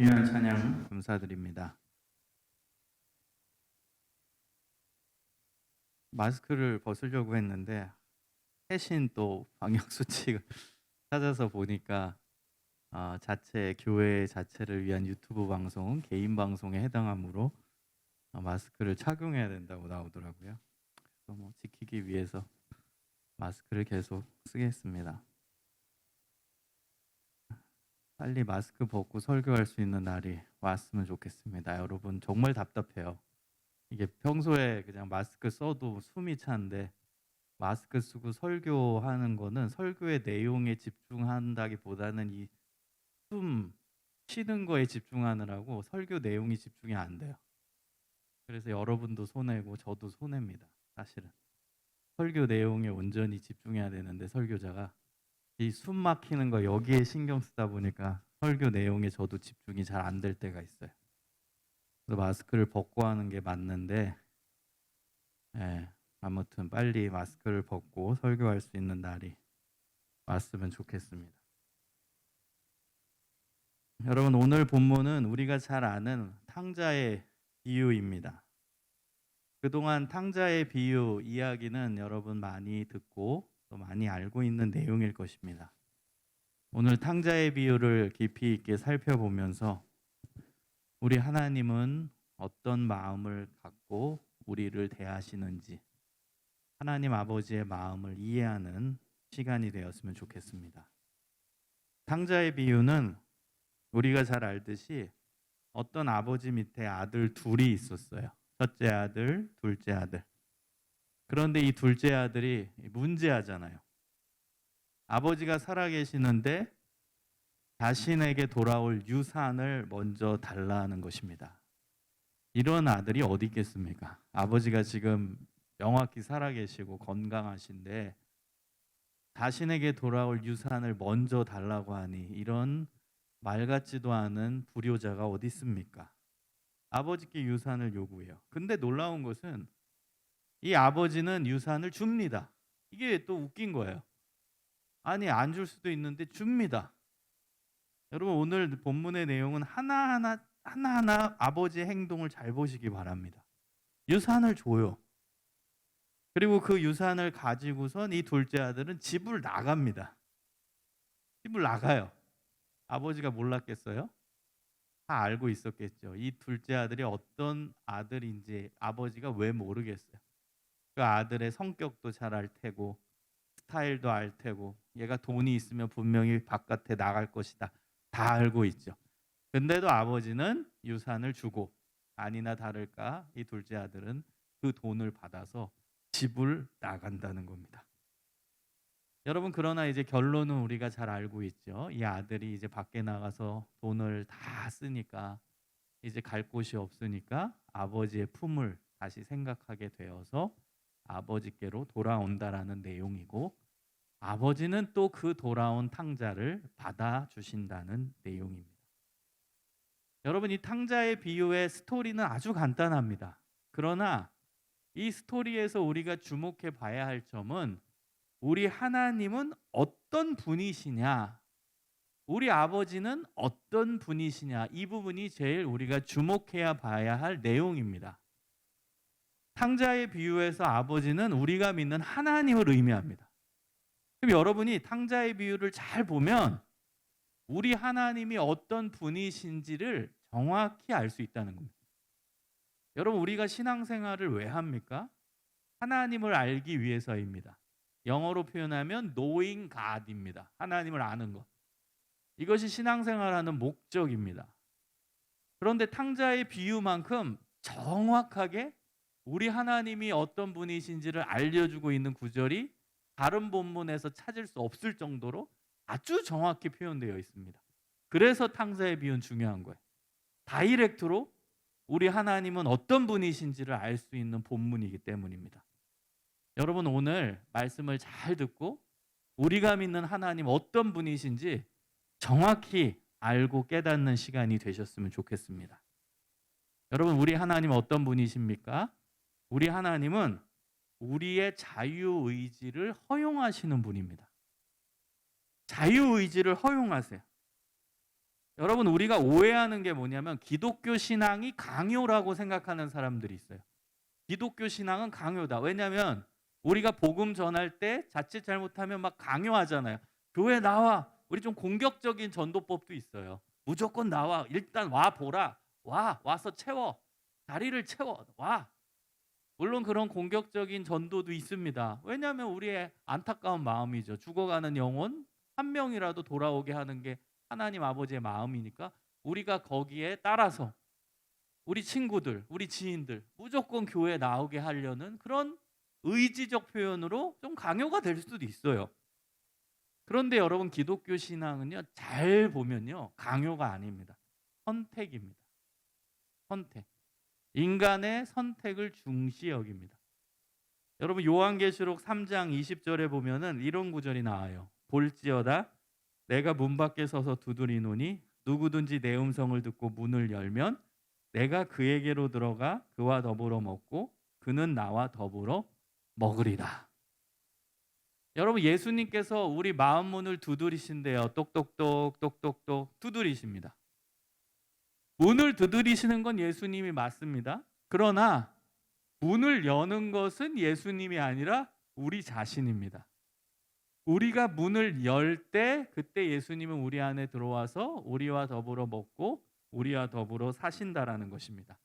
귀한 찬양 감사드립니다. 마스크를 벗으려고 했는데 최신 또 방역 수칙을 찾아서 보니까 자체 교회 자체를 위한 유튜브 방송, 개인 방송에 해당하므로 마스크를 착용해야 된다고 나오더라고요. 그래서 지키기 위해서 마스크를 계속 쓰겠습니다. 빨리 마스크 벗고 설교할 수 있는 날이 왔으면 좋겠습니다. 여러분 정말 답답해요. 이게 평소에 그냥 마스크 써도 숨이 차는데 마스크 쓰고 설교하는 거는 설교의 내용에 집중한다기보다는 이 숨 쉬는 거에 집중하느라고 설교 내용이 집중이 안 돼요. 그래서 여러분도 손해고 저도 손해입니다. 사실은 설교 내용에 온전히 집중해야 되는데 설교자가 이 숨 막히는 거 여기에 신경 쓰다 보니까 설교 내용에 저도 집중이 잘 안 될 때가 있어요. 그래서 마스크를 벗고 하는 게 맞는데 아무튼 빨리 마스크를 벗고 설교할 수 있는 날이 왔으면 좋겠습니다. 여러분 오늘 본문은 우리가 잘 아는 탕자의 비유입니다. 그동안 탕자의 비유 이야기는 여러분 많이 듣고 또 많이 알고 있는 내용일 것입니다. 오늘 탕자의 비유를 깊이 있게 살펴보면서 우리 하나님은 어떤 마음을 갖고 우리를 대하시는지 하나님 아버지의 마음을 이해하는 시간이 되었으면 좋겠습니다. 탕자의 비유는 우리가 잘 알듯이 어떤 아버지 밑에 아들 둘이 있었어요. 첫째 아들, 둘째 아들. 그런데 이 둘째 아들이 문제하잖아요. 아버지가 살아계시는데 자신에게 돌아올 유산을 먼저 달라는 것입니다. 이런 아들이 어디 있겠습니까? 아버지가 지금 명확히 살아계시고 건강하신데 자신에게 돌아올 유산을 먼저 달라고 하니 이런 말 같지도 않은 불효자가 어디 있습니까? 아버지께 유산을 요구해요. 근데 놀라운 것은 이 아버지는 유산을 줍니다. 이게 또 웃긴 거예요. 아니 안 줄 수도 있는데 줍니다. 여러분 오늘 본문의 내용은 하나하나 아버지의 행동을 잘 보시기 바랍니다. 유산을 줘요. 그리고 그 유산을 가지고선 이 둘째 아들은 집을 나갑니다. 집을 나가요. 아버지가 몰랐겠어요? 다 알고 있었겠죠. 이 둘째 아들이 어떤 아들인지 아버지가 왜 모르겠어요. 그 아들의 성격도 잘 알 테고 스타일도 알 테고 얘가 돈이 있으면 분명히 바깥에 나갈 것이다. 다 알고 있죠. 근데도 아버지는 유산을 주고 아니나 다를까 이 둘째 아들은 그 돈을 받아서 집을 나간다는 겁니다. 여러분 그러나 이제 결론은 우리가 잘 알고 있죠. 이 아들이 이제 밖에 나가서 돈을 다 쓰니까 이제 갈 곳이 없으니까 아버지의 품을 다시 생각하게 되어서 아버지께로 돌아온다라는 내용이고 아버지는 또 그 돌아온 탕자를 받아주신다는 내용입니다. 여러분 이 탕자의 비유의 스토리는 아주 간단합니다. 그러나 이 스토리에서 우리가 주목해 봐야 할 점은 우리 하나님은 어떤 분이시냐, 우리 아버지는 어떤 분이시냐, 이 부분이 제일 우리가 주목해야 봐야 할 내용입니다. 탕자의 비유에서 아버지는 우리가 믿는 하나님을 의미합니다. 그럼 여러분이 탕자의 비유를 잘 보면 우리 하나님이 어떤 분이신지를 정확히 알 수 있다는 겁니다. 여러분 우리가 신앙생활을 왜 합니까? 하나님을 알기 위해서입니다. 영어로 표현하면 knowing God입니다. 하나님을 아는 것. 이것이 신앙생활하는 목적입니다. 그런데 탕자의 비유만큼 정확하게 우리 하나님이 어떤 분이신지를 알려주고 있는 구절이 다른 본문에서 찾을 수 없을 정도로 아주 정확히 표현되어 있습니다. 그래서 탕자의 비유는 중요한 거예요. 다이렉트로 우리 하나님은 어떤 분이신지를 알 수 있는 본문이기 때문입니다. 여러분 오늘 말씀을 잘 듣고 우리가 믿는 하나님 어떤 분이신지 정확히 알고 깨닫는 시간이 되셨으면 좋겠습니다. 여러분 우리 하나님 어떤 분이십니까? 우리 하나님은 우리의 자유의지를 허용하시는 분입니다. 자유의지를 허용하세요. 여러분, 우리가 오해하는 게 뭐냐면 기독교 신앙이 강요라고 생각하는 사람들이 있어요. 기독교 신앙은 강요다. 왜냐하면 우리가 복음 전할 때 자칫 잘못하면 막 강요하잖아요. 교회 나와. 우리 좀 공격적인 전도법도 있어요. 무조건 나와. 일단 와 보라. 와서 채워. 자리를 채워. 와. 물론 그런 공격적인 전도도 있습니다. 왜냐하면 우리의 안타까운 마음이죠. 죽어가는 영혼 한 명이라도 돌아오게 하는 게 하나님 아버지의 마음이니까 우리가 거기에 따라서 우리 친구들, 우리 지인들 무조건 교회에 나오게 하려는 그런 의지적 표현으로 좀 강요가 될 수도 있어요. 그런데 여러분, 기독교 신앙은요, 잘 보면요, 강요가 아닙니다. 선택입니다. 선택. 인간의 선택을 중시 여깁니다. 여러분, 요한계시록 3장 20절에 보면은 이런 구절이 나와요. 볼지어다 내가 문 밖에 서서 두드리노니 누구든지 내 음성을 듣고 문을 열면 내가 그에게로 들어가 그와 더불어 먹고 그는 나와 더불어 먹으리라. 여러분, 예수님께서 우리 마음 문을 두드리신대요. 똑똑똑 똑똑똑 두드리십니다. 문을 두드리시는 건 예수님이 맞습니다. 그러나 문을 여는 것은 예수님이 아니라 우리 자신입니다. 우리가 문을 열 때 그때 예수님은 우리 안에 들어와서 우리와 더불어 먹고 우리와 더불어 사신다라는 것입니다.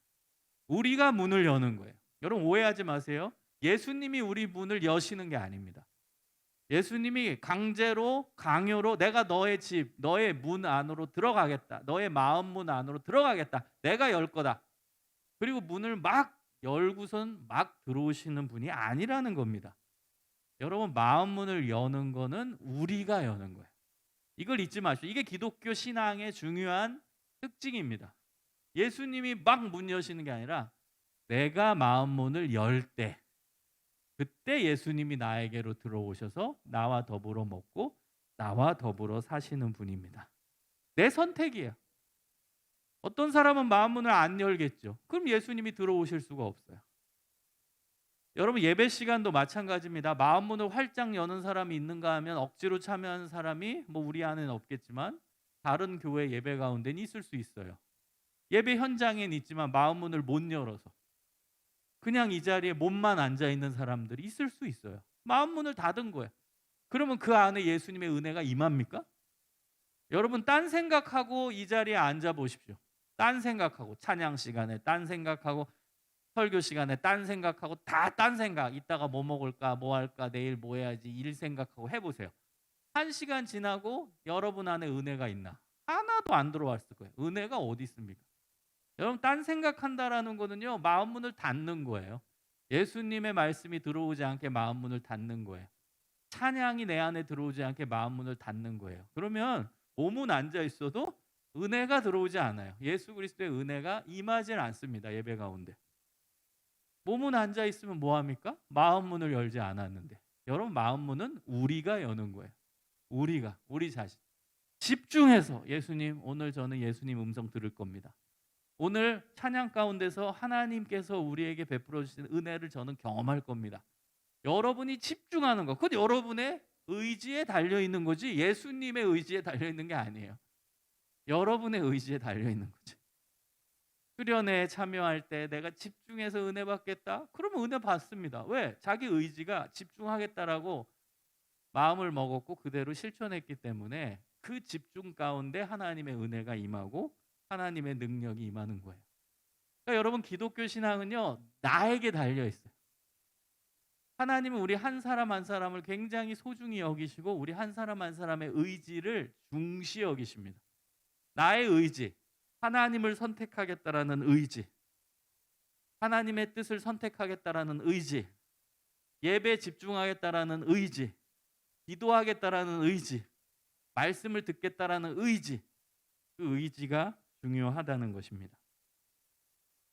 우리가 문을 여는 거예요. 여러분, 오해하지 마세요. 예수님이 우리 문을 여시는 게 아닙니다. 예수님이 강제로 강요로 내가 너의 집, 너의 문 안으로 들어가겠다. 너의 마음 문 안으로 들어가겠다. 내가 열 거다. 그리고 문을 막 열고선 막 들어오시는 분이 아니라는 겁니다. 여러분, 마음 문을 여는 거는 우리가 여는 거예요. 이걸 잊지 마시고, 이게 기독교 신앙의 중요한 특징입니다. 예수님이 막 문 여시는 게 아니라 내가 마음 문을 열 때 그때 예수님이 나에게로 들어오셔서 나와 더불어 먹고 나와 더불어 사시는 분입니다. 내 선택이에요. 어떤 사람은 마음 문을 안 열겠죠. 그럼 예수님이 들어오실 수가 없어요. 여러분, 예배 시간도 마찬가지입니다. 마음 문을 활짝 여는 사람이 있는가 하면 억지로 참여하는 사람이 우리 안에는 없겠지만 다른 교회 예배 가운데는 있을 수 있어요. 예배 현장엔 있지만 마음 문을 못 열어서 그냥 이 자리에 몸만 앉아 있는 사람들이 있을 수 있어요. 마음 문을 닫은 거예요. 그러면 그 안에 예수님의 은혜가 임합니까? 여러분, 딴 생각하고 이 자리에 앉아 보십시오. 딴 생각하고 찬양 시간에 딴 생각하고 설교 시간에 딴 생각하고 다 딴 생각. 이따가 뭐 먹을까, 뭐 할까, 내일 뭐 해야지 일 생각하고 해보세요. 1시간 지나고 여러분 안에 은혜가 있나? 하나도 안 들어왔을 거예요. 은혜가 어디 있습니까? 여러분, 딴 생각한다라는 거는요, 마음 문을 닫는 거예요. 예수님의 말씀이 들어오지 않게 마음 문을 닫는 거예요. 찬양이 내 안에 들어오지 않게 마음 문을 닫는 거예요. 그러면 몸은 앉아 있어도 은혜가 들어오지 않아요. 예수 그리스도의 은혜가 임하질 않습니다. 예배 가운데. 몸은 앉아 있으면 뭐 합니까? 마음 문을 열지 않았는데. 여러분, 마음 문은 우리가 여는 거예요. 우리가, 우리 자신. 집중해서 예수님, 오늘 저는 예수님 음성 들을 겁니다. 오늘 찬양 가운데서 하나님께서 우리에게 베풀어 주신 은혜를 저는 경험할 겁니다. 여러분이 집중하는 거, 그건 여러분의 의지에 달려 있는 거지 예수님의 의지에 달려 있는 게 아니에요. 여러분의 의지에 달려 있는 거지. 수련회에 참여할 때 내가 집중해서 은혜 받겠다? 그러면 은혜 받습니다. 왜? 자기 의지가 집중하겠다라고 마음을 먹었고 그대로 실천했기 때문에 그 집중 가운데 하나님의 은혜가 임하고 하나님의 능력이 임하는 거예요. 그러니까 여러분, 기독교 신앙은요, 나에게 달려 있어요. 하나님은 우리 한 사람 한 사람을 굉장히 소중히 여기시고 우리 한 사람 한 사람의 의지를 중시 여기십니다. 나의 의지, 하나님을 선택하겠다라는 의지, 하나님의 뜻을 선택하겠다라는 의지, 예배에 집중하겠다라는 의지, 기도하겠다라는 의지, 말씀을 듣겠다라는 의지, 그 의지가 중요하다는 것입니다.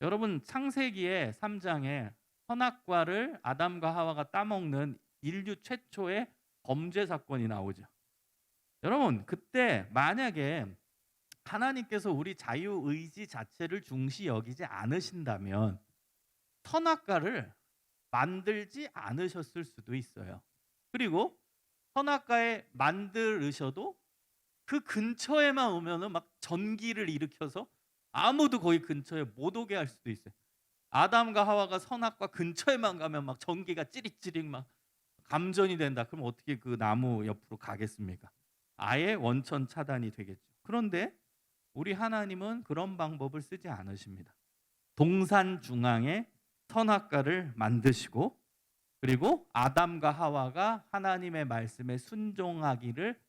여러분, 창세기의 3장에 선악과를 아담과 하와가 따먹는 인류 최초의 범죄 사건이 나오죠. 여러분, 그때 만약에 하나님께서 우리 자유의지 자체를 중시 여기지 않으신다면 선악과를 만들지 않으셨을 수도 있어요. 그리고 선악과에 만들으셔도 그 근처에만 오면은 막 전기를 일으켜서 아무도 거기 근처에 못 오게 할 수도 있어요. 아담과 하와가 선악과 근처에만 가면 막 전기가 찌릿찌릿 막 감전이 된다. 그럼 어떻게 그 나무 옆으로 가겠습니까? 아예 원천 차단이 되겠죠. 그런데 우리 하나님은 그런 방법을 쓰지 않으십니다. 동산 중앙에 선악과를 만드시고, 그리고 아담과 하와가 하나님의 말씀에 순종하기를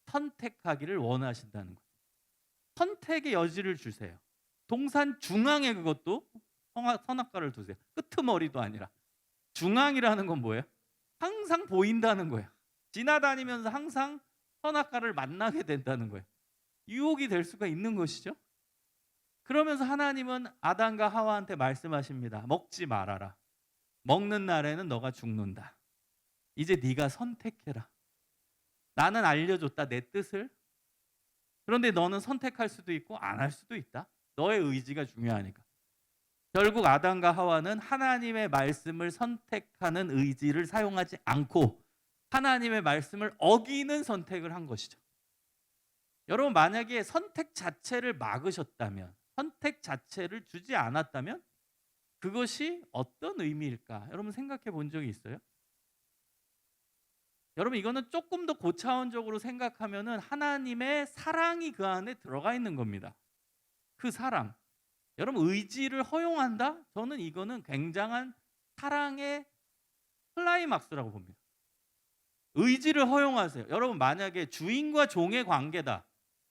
선택하기를 원하신다는 거예요. 선택의 여지를 주세요. 동산 중앙에 그것도 선악과를 두세요. 끄트머리도 아니라. 중앙이라는 건 뭐예요? 항상 보인다는 거예요. 지나다니면서 항상 선악과를 만나게 된다는 거예요. 유혹이 될 수가 있는 것이죠. 그러면서 하나님은 아담과 하와한테 말씀하십니다. 먹지 말아라. 먹는 날에는 너가 죽는다. 이제 네가 선택해라. 나는 알려줬다, 내 뜻을. 그런데 너는 선택할 수도 있고 안 할 수도 있다. 너의 의지가 중요하니까. 결국 아담과 하와는 하나님의 말씀을 선택하는 의지를 사용하지 않고 하나님의 말씀을 어기는 선택을 한 것이죠. 여러분, 만약에 선택 자체를 막으셨다면, 선택 자체를 주지 않았다면 그것이 어떤 의미일까? 여러분 생각해 본 적이 있어요? 여러분, 이거는 조금 더 고차원적으로 생각하면은 하나님의 사랑이 그 안에 들어가 있는 겁니다. 그 사랑. 여러분, 의지를 허용한다? 저는 이거는 굉장한 사랑의 클라이막스라고 봅니다. 의지를 허용하세요. 여러분, 만약에 주인과 종의 관계다.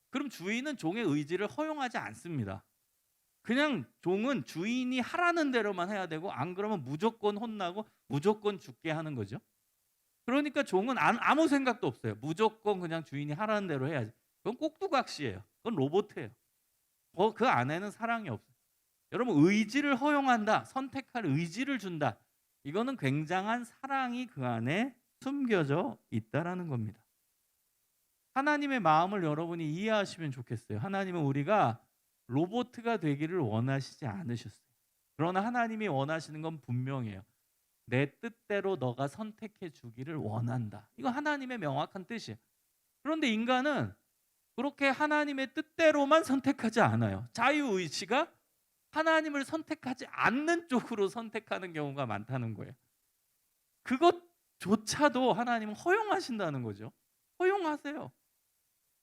그럼 주인은 종의 의지를 허용하지 않습니다. 그냥 종은 주인이 하라는 대로만 해야 되고, 안 그러면 무조건 혼나고 무조건 죽게 하는 거죠. 그러니까 종은 아무 생각도 없어요. 무조건 그냥 주인이 하라는 대로 해야지. 그건 꼭두각시예요. 그건 로봇이에요. 그 안에는 사랑이 없어요. 여러분, 의지를 허용한다, 선택할 의지를 준다. 이거는 굉장한 사랑이 그 안에 숨겨져 있다라는 겁니다. 하나님의 마음을 여러분이 이해하시면 좋겠어요. 하나님은 우리가 로봇가 되기를 원하시지 않으셨어요. 그러나 하나님이 원하시는 건 분명해요. 내 뜻대로 너가 선택해 주기를 원한다. 이거 하나님의 명확한 뜻이에요. 그런데 인간은 그렇게 하나님의 뜻대로만 선택하지 않아요. 자유의지가 하나님을 선택하지 않는 쪽으로 선택하는 경우가 많다는 거예요. 그것조차도 하나님은 허용하신다는 거죠. 허용하세요.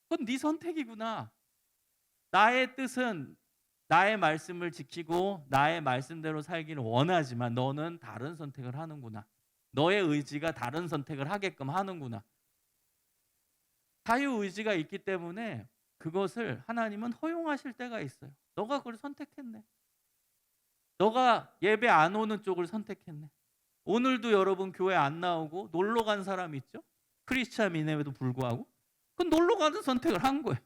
그건 네 선택이구나. 나의 뜻은 나의 말씀을 지키고 나의 말씀대로 살기를 원하지만 너는 다른 선택을 하는구나. 너의 의지가 다른 선택을 하게끔 하는구나. 자유의지가 있기 때문에 그것을 하나님은 허용하실 때가 있어요. 너가 그걸 선택했네. 너가 예배 안 오는 쪽을 선택했네. 오늘도 여러분 교회 안 나오고 놀러 간 사람 있죠? 크리스찬임에도 불구하고 그건 놀러 가는 선택을 한 거예요.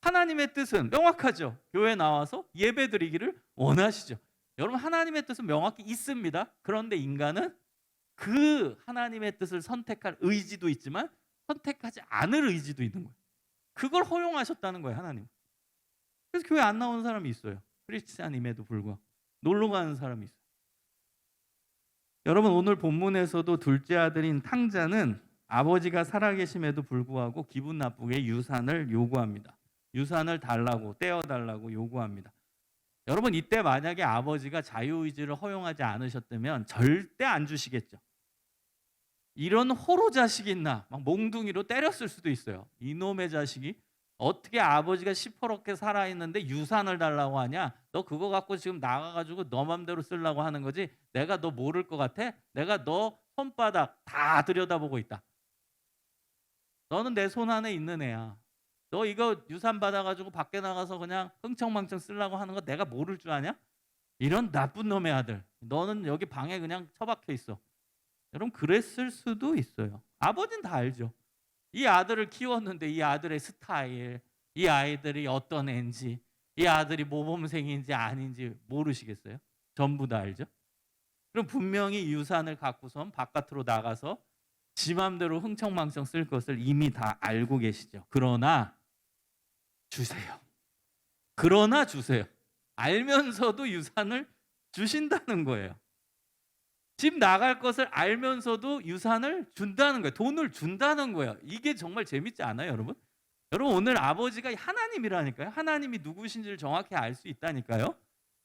하나님의 뜻은 명확하죠. 교회 나와서 예배 드리기를 원하시죠. 여러분, 하나님의 뜻은 명확히 있습니다. 그런데 인간은 그 하나님의 뜻을 선택할 의지도 있지만 선택하지 않을 의지도 있는 거예요. 그걸 허용하셨다는 거예요, 하나님. 그래서 교회 안 나오는 사람이 있어요. 크리스찬임에도 불구하고 놀러 가는 사람이 있어요. 여러분, 오늘 본문에서도 둘째 아들인 탕자는 아버지가 살아계심에도 불구하고 기분 나쁘게 유산을 요구합니다. 유산을 달라고, 떼어달라고 요구합니다. 여러분, 이때 만약에 아버지가 자유의지를 허용하지 않으셨다면 절대 안 주시겠죠. 이런 호로 자식 있나 막 몽둥이로 때렸을 수도 있어요. 이놈의 자식이 어떻게 아버지가 시퍼렇게 살아있는데 유산을 달라고 하냐. 너 그거 갖고 지금 나가가지고 너 맘대로 쓰려고 하는 거지. 내가 너 모를 것 같아? 내가 너 손바닥 다 들여다보고 있다. 너는 내 손 안에 있는 애야. 너 이거 유산 받아가지고 밖에 나가서 그냥 흥청망청 쓰려고 하는 거 내가 모를 줄 아냐? 이런 나쁜 놈의 아들. 너는 여기 방에 그냥 처박혀 있어. 여러분, 그랬을 수도 있어요. 아버지는 다 알죠. 이 아들을 키웠는데 이 아들의 스타일, 이 아이들이 어떤 애인지, 이 아들이 모범생인지 아닌지 모르시겠어요? 전부 다 알죠. 그럼 분명히 유산을 갖고선 바깥으로 나가서 지 맘대로 흥청망청 쓸 것을 이미 다 알고 계시죠. 그러나 주세요. 그러나 주세요. 알면서도 유산을 주신다는 거예요. 집 나갈 것을 알면서도 유산을 준다는 거예요. 돈을 준다는 거예요. 이게 정말 재밌지 않아요, 여러분? 여러분 오늘 아버지가 하나님이라니까요. 하나님이 누구신지를 정확히 알 수 있다니까요.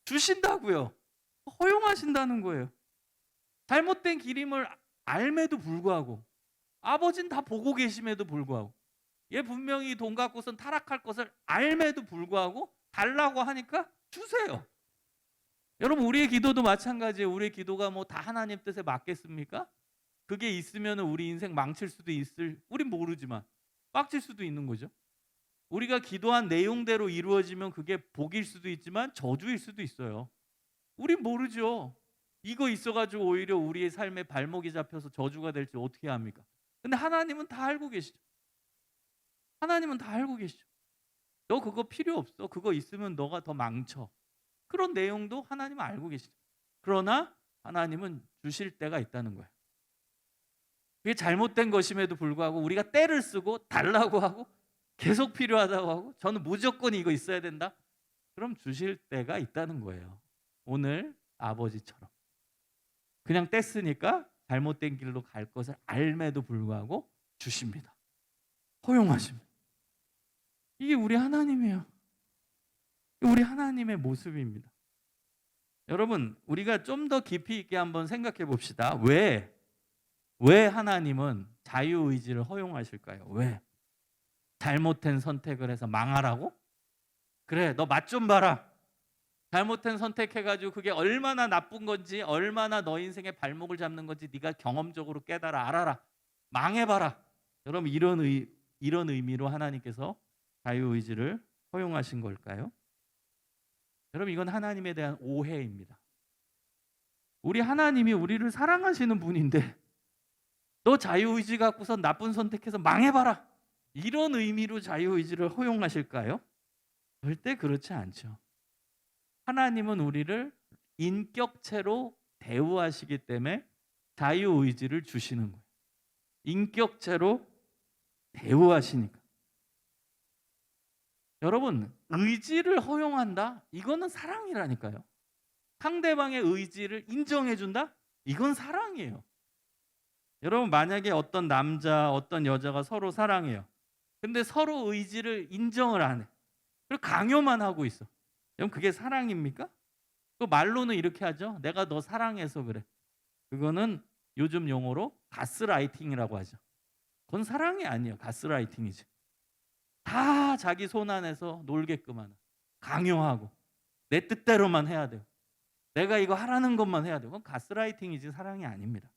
주신다고요. 허용하신다는 거예요. 잘못된 길임을 알매도 불구하고 아버지는 다 보고 계심에도 불구하고 얘 분명히 돈 갖고선 타락할 것을 알매도 불구하고 달라고 하니까 주세요. 여러분 우리의 기도도 마찬가지예요. 우리의 기도가 뭐 다 하나님 뜻에 맞겠습니까? 그게 있으면 우리 인생 망칠 수도 우린 모르지만 빡칠 수도 있는 거죠. 우리가 기도한 내용대로 이루어지면 그게 복일 수도 있지만 저주일 수도 있어요. 우린 모르죠. 이거 있어가지고 오히려 우리의 삶에 발목이 잡혀서 저주가 될지 어떻게 합니까? 근데 하나님은 다 알고 계시죠. 하나님은 다 알고 계시죠. 너 그거 필요 없어. 그거 있으면 너가 더 망쳐. 그런 내용도 하나님은 알고 계시죠. 그러나 하나님은 주실 때가 있다는 거예요. 그게 잘못된 것임에도 불구하고 우리가 때를 쓰고 달라고 하고 계속 필요하다고 하고 저는 무조건 이거 있어야 된다. 그럼 주실 때가 있다는 거예요. 오늘 아버지처럼. 그냥 뗐으니까 잘못된 길로 갈 것을 알매도 불구하고 주십니다. 허용하십니다. 이게 우리 하나님이에요. 우리 하나님의 모습입니다. 여러분 우리가 좀 더 깊이 있게 한번 생각해 봅시다. 왜 하나님은 자유의지를 허용하실까요? 왜? 잘못된 선택을 해서 망하라고? 그래 너 맛 좀 봐라. 잘못된 선택해가지고 그게 얼마나 나쁜 건지 얼마나 너 인생의 발목을 잡는 건지 네가 경험적으로 깨달아 알아라. 망해봐라. 여러분 이런 의미로 하나님께서 자유의지를 허용하신 걸까요? 여러분 이건 하나님에 대한 오해입니다. 우리 하나님이 우리를 사랑하시는 분인데 너 자유의지 갖고서 나쁜 선택해서 망해봐라. 이런 의미로 자유의지를 허용하실까요? 절대 그렇지 않죠. 하나님은 우리를 인격체로 대우하시기 때문에 자유의지를 주시는 거예요. 인격체로 대우하시니까. 여러분 의지를 허용한다? 이거는 사랑이라니까요. 상대방의 의지를 인정해준다? 이건 사랑이에요. 여러분 만약에 어떤 남자 어떤 여자가 서로 사랑해요. 근데 서로 의지를 인정을 안 해. 그리고 강요만 하고 있어. 그럼 그게 사랑입니까? 그 말로는 이렇게 하죠. 내가 너 사랑해서 그래. 그거는 요즘 용어로 가스라이팅이라고 하죠. 그건 사랑이 아니에요. 가스라이팅이지. 다 자기 손 안에서 놀게끔 하는. 강요하고 내 뜻대로만 해야 돼요. 내가 이거 하라는 것만 해야 돼요. 그건 가스라이팅이지 사랑이 아닙니다.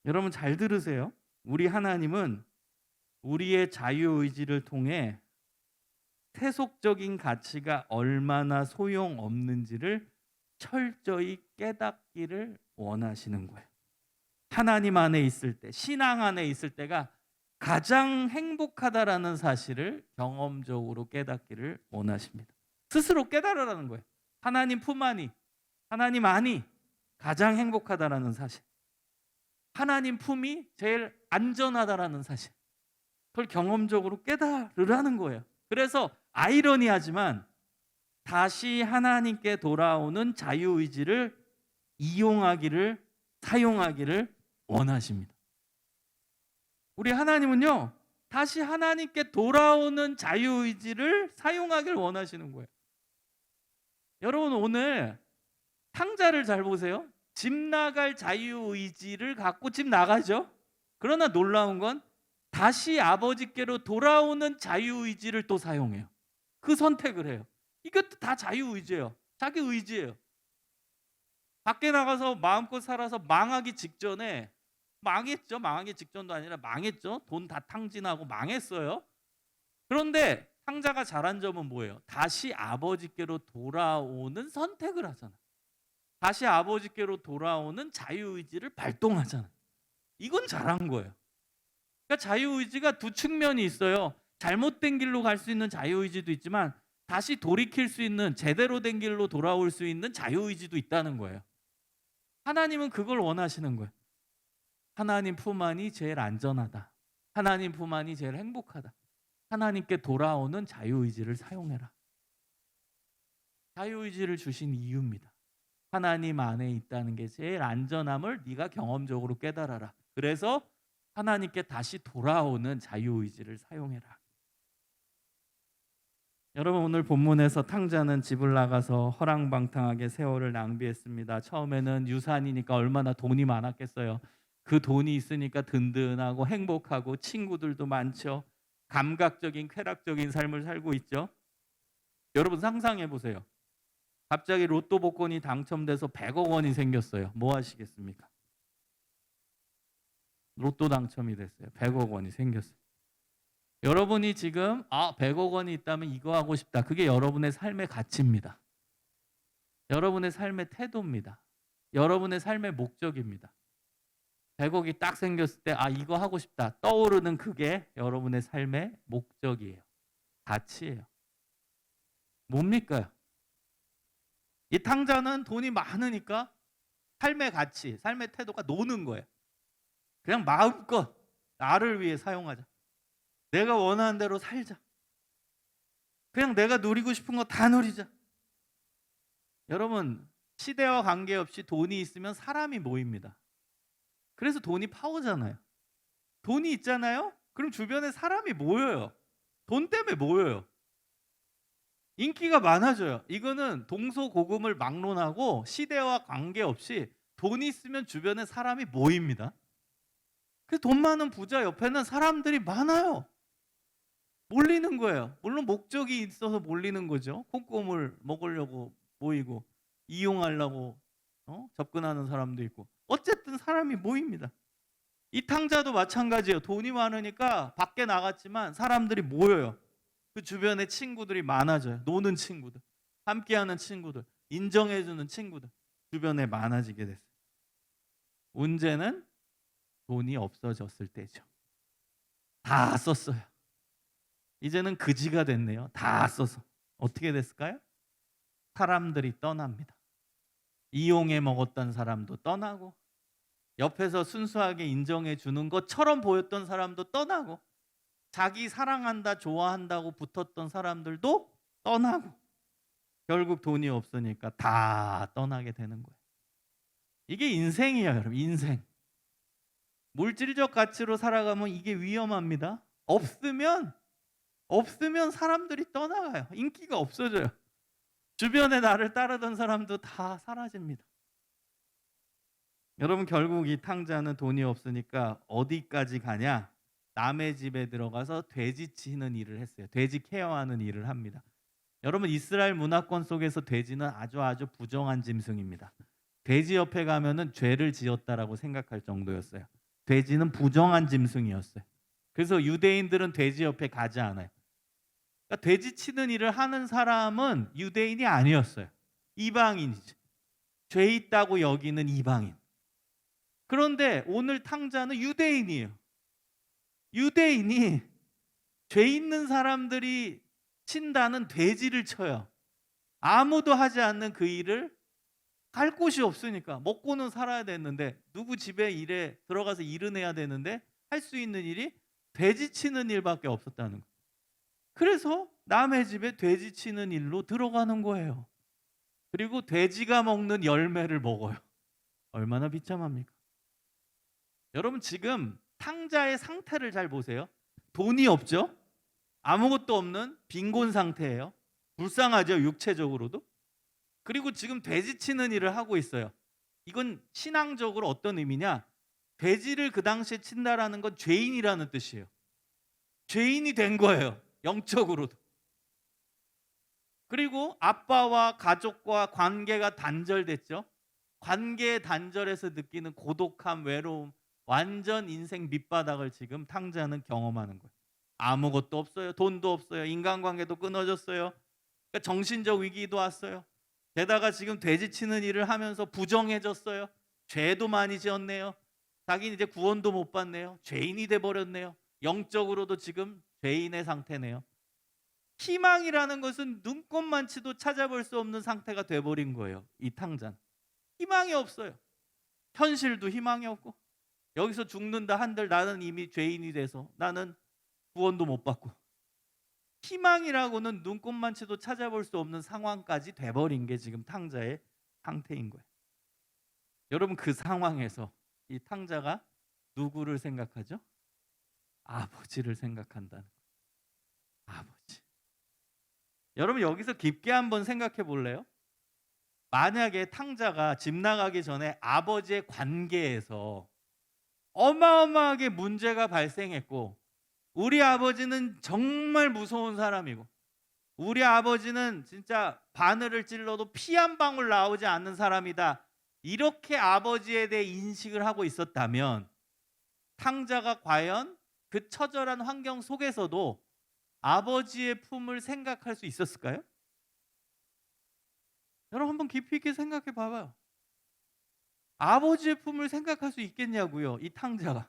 여러분 잘 들으세요. 우리 하나님은 우리의 자유의지를 통해 세속적인 가치가 얼마나 소용없는지를 철저히 깨닫기를 원하시는 거예요. 하나님 안에 있을 때, 신앙 안에 있을 때가 가장 행복하다라는 사실을 경험적으로 깨닫기를 원하십니다. 스스로 깨달으라는 거예요. 하나님 품 안이, 하나님 안이 가장 행복하다라는 사실. 하나님 품이 제일 안전하다라는 사실. 그걸 경험적으로 깨달으라는 거예요. 그래서 아이러니하지만 다시 하나님께 돌아오는 자유의지를 이용하기를 사용하기를 원하십니다. 우리 하나님은요 다시 하나님께 돌아오는 자유의지를 사용하기를 원하시는 거예요. 여러분 오늘 탕자를 잘 보세요. 집 나갈 자유의지를 갖고 집 나가죠. 그러나 놀라운 건 다시 아버지께로 돌아오는 자유의지를 또 사용해요. 그 선택을 해요. 이것도 다 자유의지예요. 자기 의지예요. 밖에 나가서 마음껏 살아서 망하기 직전에 망했죠. 망하기 직전도 아니라 망했죠. 돈 다 탕진하고 망했어요. 그런데 탕자가 잘한 점은 뭐예요? 다시 아버지께로 돌아오는 선택을 하잖아. 다시 아버지께로 돌아오는 자유의지를 발동하잖아. 이건 잘한 거예요. 그러니까 자유의지가 두 측면이 있어요. 잘못된 길로 갈 수 있는 자유의지도 있지만 다시 돌이킬 수 있는 제대로 된 길로 돌아올 수 있는 자유의지도 있다는 거예요. 하나님은 그걸 원하시는 거예요. 하나님 품 안이 제일 안전하다. 하나님 품 안이 제일 행복하다. 하나님께 돌아오는 자유의지를 사용해라. 자유의지를 주신 이유입니다. 하나님 안에 있다는 게 제일 안전함을 네가 경험적으로 깨달아라. 그래서 하나님께 다시 돌아오는 자유의지를 사용해라. 여러분, 오늘 본문에서 탕자는 집을 나가서 허랑방탕하게 세월을 낭비했습니다. 처음에는 유산이니까 얼마나 돈이 많았겠어요. 그 돈이 있으니까 든든하고 행복하고 친구들도 많죠. 감각적인 쾌락적인 삶을 살고 있죠. 여러분 상상해 보세요. 갑자기 로또 복권이 당첨돼서 100억 원이 생겼어요. 뭐 하시겠습니까? 로또 당첨이 됐어요. 100억 원이 생겼어요. 여러분이 지금 100억 원이 있다면 이거 하고 싶다. 그게 여러분의 삶의 가치입니다. 여러분의 삶의 태도입니다. 여러분의 삶의 목적입니다. 100억이 딱 생겼을 때 이거 하고 싶다. 떠오르는 그게 여러분의 삶의 목적이에요. 가치예요. 뭡니까? 이 탕자는 돈이 많으니까 삶의 가치, 삶의 태도가 노는 거예요. 그냥 마음껏 나를 위해 사용하자. 내가 원하는 대로 살자. 그냥 내가 누리고 싶은 거 다 누리자. 여러분, 시대와 관계없이 돈이 있으면 사람이 모입니다. 그래서 돈이 파워잖아요. 돈이 있잖아요? 그럼 주변에 사람이 모여요. 돈 때문에 모여요. 인기가 많아져요. 이거는 동서고금을 막론하고 시대와 관계없이 돈이 있으면 주변에 사람이 모입니다. 그래서 돈 많은 부자 옆에는 사람들이 많아요. 몰리는 거예요. 물론 목적이 있어서 몰리는 거죠. 콩고물 먹으려고 모이고 이용하려고 접근하는 사람도 있고. 어쨌든 사람이 모입니다. 이 탕자도 마찬가지예요. 돈이 많으니까 밖에 나갔지만 사람들이 모여요. 그 주변에 친구들이 많아져요. 노는 친구들, 함께하는 친구들, 인정해주는 친구들 주변에 많아지게 됐어요. 문제는 돈이 없어졌을 때죠. 다 썼어요. 이제는 그지가 됐네요. 다 써서. 어떻게 됐을까요? 사람들이 떠납니다. 이용해 먹었던 사람도 떠나고, 옆에서 순수하게 인정해 주는 것처럼 보였던 사람도 떠나고, 자기 사랑한다, 좋아한다고 붙었던 사람들도 떠나고, 결국 돈이 없으니까 다 떠나게 되는 거예요. 이게 인생이에요, 여러분. 인생. 물질적 가치로 살아가면 이게 위험합니다. 없으면 사람들이 떠나가요. 인기가 없어져요. 주변에 나를 따르던 사람도 다 사라집니다. 여러분, 결국 이 탕자는 돈이 없으니까 어디까지 가냐? 남의 집에 들어가서 돼지 치는 일을 했어요. 돼지 케어하는 일을 합니다. 여러분, 이스라엘 문화권 속에서 돼지는 아주 부정한 짐승입니다. 돼지 옆에 가면은 죄를 지었다라고 생각할 정도였어요. 돼지는 부정한 짐승이었어요. 그래서 유대인들은 돼지 옆에 가지 않아요. 그러니까 돼지 치는 일을 하는 사람은 유대인이 아니었어요. 이방인이죠. 죄 있다고 여기는 이방인. 그런데 오늘 탕자는 유대인이에요. 유대인이 죄 있는 사람들이 친다는 돼지를 쳐요. 아무도 하지 않는 그 일을 갈 곳이 없으니까 먹고는 살아야 되는데, 누구 집에 일에 들어가서 일은 해야 되는데 할 수 있는 일이 돼지 치는 일밖에 없었다는 거예요. 그래서 남의 집에 돼지 치는 일로 들어가는 거예요. 그리고 돼지가 먹는 열매를 먹어요. 얼마나 비참합니까? 여러분, 지금 탕자의 상태를 잘 보세요. 돈이 없죠? 아무것도 없는 빈곤 상태예요. 불쌍하죠, 육체적으로도. 그리고 지금 돼지 치는 일을 하고 있어요. 이건 신앙적으로 어떤 의미냐? 돼지를 그 당시에 친다라는 건 죄인이라는 뜻이에요. 죄인이 된 거예요, 영적으로도. 그리고 아빠와 가족과 관계가 단절됐죠. 관계의 단절에서 느끼는 고독함, 외로움, 완전 인생 밑바닥을 지금 탕자는 경험하는 거예요. 아무것도 없어요. 돈도 없어요. 인간관계도 끊어졌어요. 그러니까 정신적 위기도 왔어요. 게다가 지금 돼지 치는 일을 하면서 부정해졌어요. 죄도 많이 지었네요. 자기는 이제 구원도 못 받네요. 죄인이 돼버렸네요. 영적으로도 지금 죄인의 상태네요. 희망이라는 것은 눈꼽만치도 찾아볼 수 없는 상태가 돼버린 거예요. 이 탕자는. 희망이 없어요. 현실도 희망이 없고, 여기서 죽는다 한들 나는 이미 죄인이 돼서 나는 구원도 못 받고, 희망이라고는 눈꼽만치도 찾아볼 수 없는 상황까지 돼버린 게 지금 탕자의 상태인 거예요. 여러분, 그 상황에서 이 탕자가 누구를 생각하죠? 아버지를 생각한다는 거예요. 아버지. 여러분 여기서 깊게 한번 생각해 볼래요? 만약에 탕자가 집 나가기 전에 아버지의 관계에서 어마어마하게 문제가 발생했고, 우리 아버지는 정말 무서운 사람이고, 우리 아버지는 진짜 바늘을 찔러도 피 한 방울 나오지 않는 사람이다, 이렇게 아버지에 대해 인식을 하고 있었다면 탕자가 과연 그 처절한 환경 속에서도 아버지의 품을 생각할 수 있었을까요? 여러분 한번 깊이 있게 생각해 봐봐요. 아버지의 품을 생각할 수 있겠냐고요, 이 탕자가.